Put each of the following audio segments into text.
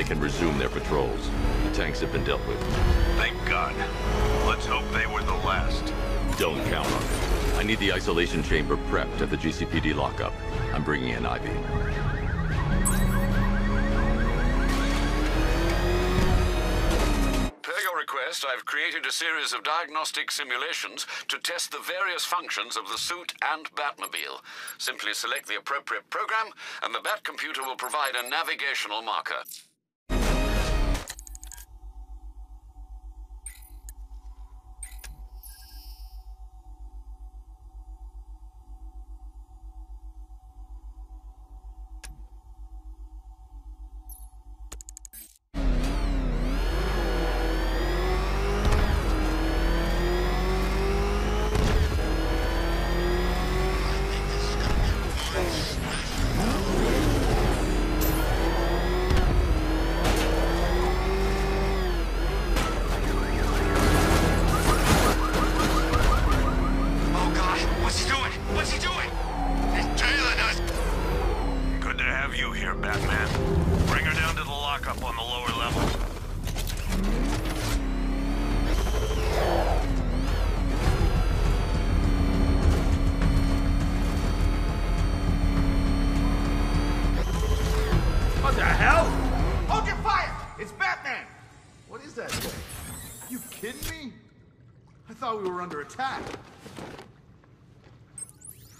they can resume their patrols. The tanks have been dealt with. Thank God. Let's hope they were the last. Don't count on it. I need the isolation chamber prepped at the GCPD lockup. I'm bringing in Ivy. Per your request, I've created a series of diagnostic simulations to test the various functions of the suit and Batmobile. Simply select the appropriate program, and the Bat computer will provide a navigational marker. What the hell? Hold your fire! It's Batman! What is that thing? You kidding me? I thought we were under attack.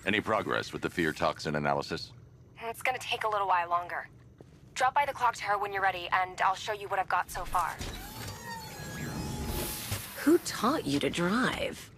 Any progress with the fear toxin analysis? It's gonna take a little while longer. Drop by the clock tower when you're ready, and I'll show you what I've got so far. Who taught you to drive?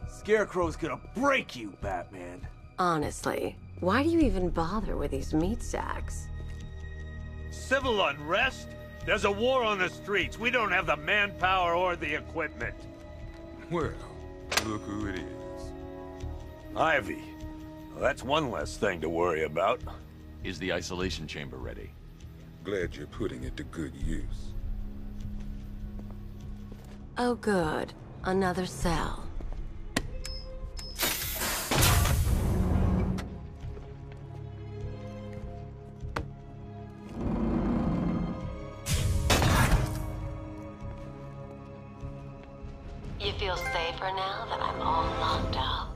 Scarecrow's gonna break you, Batman. Honestly, why do you even bother with these meat sacks? Civil unrest? There's a war on the streets. We don't have the manpower or the equipment. Well, look who it is. Ivy. Well, that's one less thing to worry about. Is the isolation chamber ready? Glad you're putting it to good use. Oh good, another cell. You feel safer now that I'm all locked up?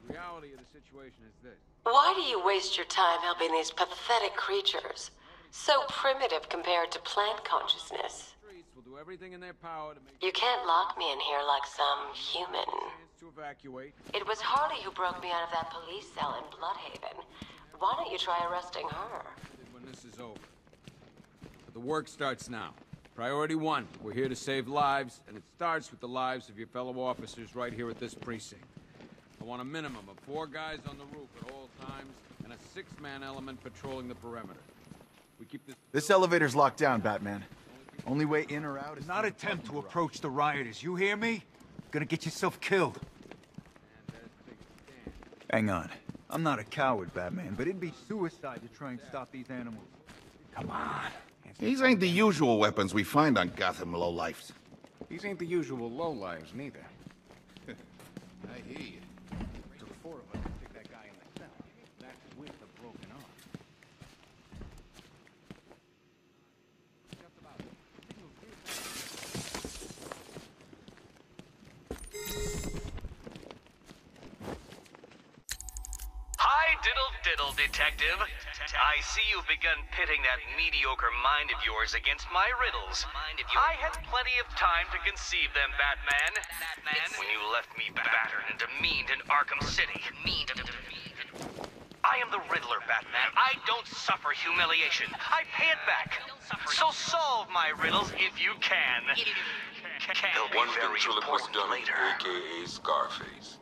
The reality of the situation is this. Why do you waste your time helping these pathetic creatures? So primitive compared to plant consciousness. Streets will do everything in their power to make You can't lock me in here like some human. chance to evacuate. It was Harley who broke me out of that police cell in Bloodhaven. Why don't you try arresting her? When this is over. But the work starts now. Priority one, we're here to save lives, and it starts with the lives of your fellow officers right here at this precinct. I want a minimum of 4 guys on the roof at all times, and a 6-man element patrolling the perimeter. We keep This elevator's locked down, Batman. Only way in or out is... Not attempt to approach the rioters, you hear me? Gonna get yourself killed. Hang on. I'm not a coward, Batman, but it'd be suicide to try and stop these animals. Come on. These ain't the usual weapons we find on Gotham lowlifes. These ain't the usual lowlives, neither. I hear you. Took 4 of us to take that guy in the cell. That's with the broken arm. Hi, diddle, detective. I see you've begun pitting that mediocre mind of yours against my riddles. I had plenty of time to conceive them, Batman. When you left me battered and demeaned in Arkham City. I am the Riddler, Batman. I don't suffer humiliation. I pay it back. So solve my riddles if you can. They'll be One very ventriloquist important dummy, later. a.k.a. Scarface.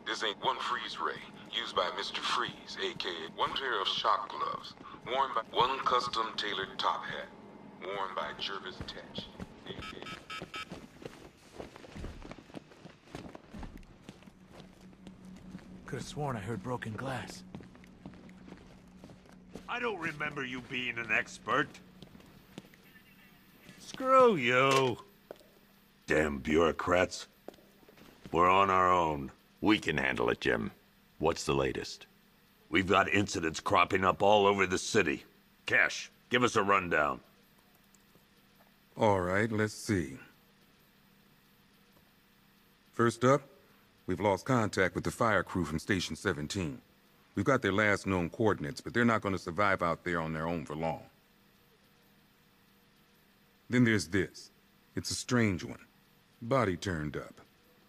This ain't one freeze ray, used by Mr. Freeze, a.k.a. one pair of shock gloves, worn by one custom-tailored top hat, worn by Jervis Tetch, a.k.a. Could have sworn I heard broken glass. I don't remember you being an expert. Screw you. Damn bureaucrats. We're on our own. We can handle it, Jim. What's the latest? We've got incidents cropping up all over the city. Cash, give us a rundown. All right, let's see. First up, we've lost contact with the fire crew from Station 17. We've got their last known coordinates, but they're not going to survive out there on their own for long. Then there's this. It's a strange one. Body turned up.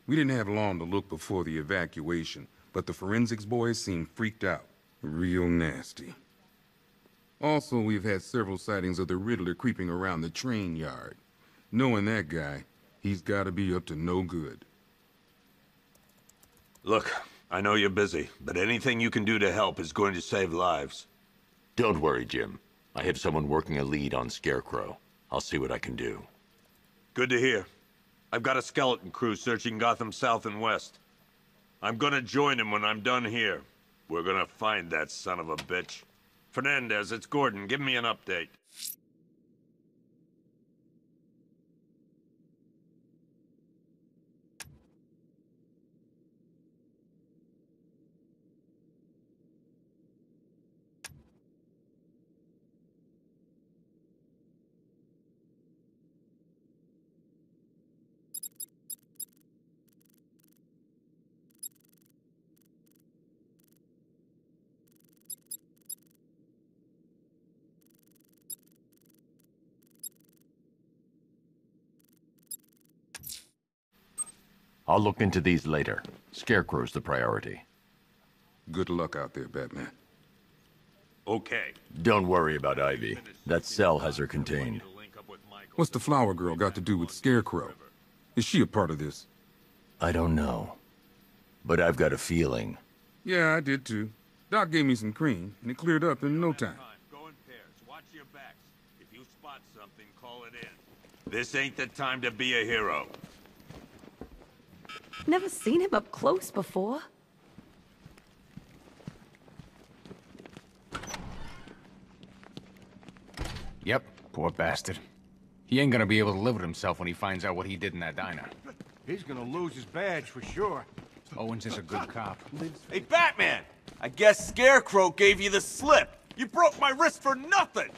We didn't have long to look before the evacuation, but the forensics boys seemed freaked out. Real nasty. Also, we've had several sightings of the Riddler creeping around the train yard. Knowing that guy, he's got to be up to no good. Look, I know you're busy, but anything you can do to help is going to save lives. Don't worry, Jim. I have someone working a lead on Scarecrow. I'll see what I can do. Good to hear. I've got a skeleton crew searching Gotham South and West. I'm gonna join him when I'm done here. We're gonna find that son of a bitch. Fernandez, it's Gordon. Give me an update. I'll look into these later. Scarecrow's the priority. Good luck out there, Batman. Okay. Don't worry about Ivy. That cell has her contained. What's the flower girl got to do with Scarecrow? Is she a part of this? I don't know. But I've got a feeling. Yeah, I did too. Doc gave me some cream, and it cleared up in no time. Go in pairs. Watch your backs. If you spot something, call it in. This ain't the time to be a hero. Never seen him up close before. Yep, poor bastard. He ain't gonna be able to live with himself when he finds out what he did in that diner. He's gonna lose his badge for sure. Owens is a good cop. Hey, Batman! I guess Scarecrow gave you the slip. You broke my wrist for nothing!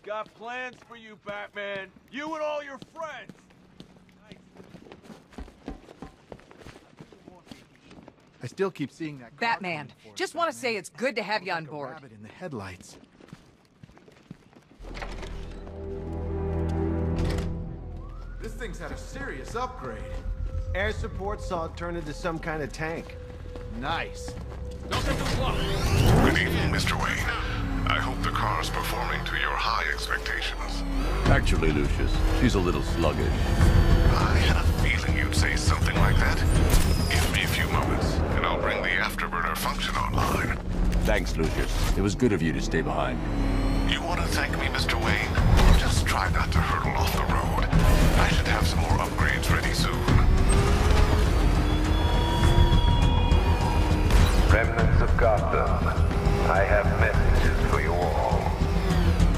Got plans for you, Batman. You and all your friends. I still keep seeing that. Batman, just want to say it's good to have you on board. Rabbit in the headlights. This thing's had a serious upgrade. Air support saw it turn into some kind of tank. Nice. Don't get too close. Good evening, Mr. Wayne. I hope the car's performing to your high expectations. Actually, Lucius, she's a little sluggish. I had a feeling you'd say something like that. Give me a few moments, and I'll bring the afterburner function online. Thanks, Lucius. It was good of you to stay behind. You want to thank me, Mr. Wayne? Just try not to hurtle off the road. I should have some more upgrades ready soon. Remnants of Gotham, I have messages for you all.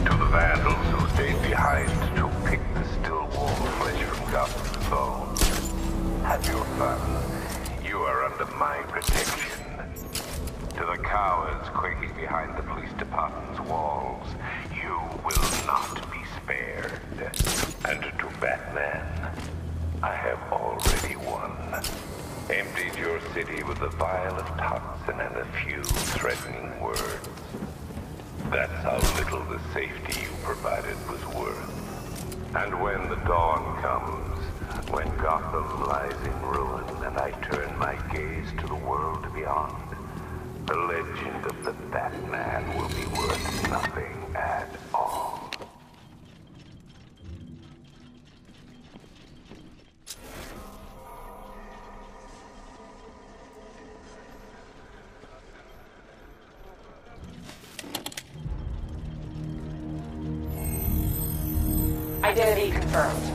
To the vandals who stayed behind to pick the still warm flesh from Gotham's bones. Have your fun. You are under my protection. To the cowards quaking behind the police department's walls, you will not be spared. And to Batman, I have already won. Emptied your city with a vial of toxin and a few threatening words. That's how little the safety you provided was worth. And when the dawn comes, when Gotham lies in ruin and I turn my gaze to the world beyond, the legend of the Batman will be worth nothing at all. Identity confirmed.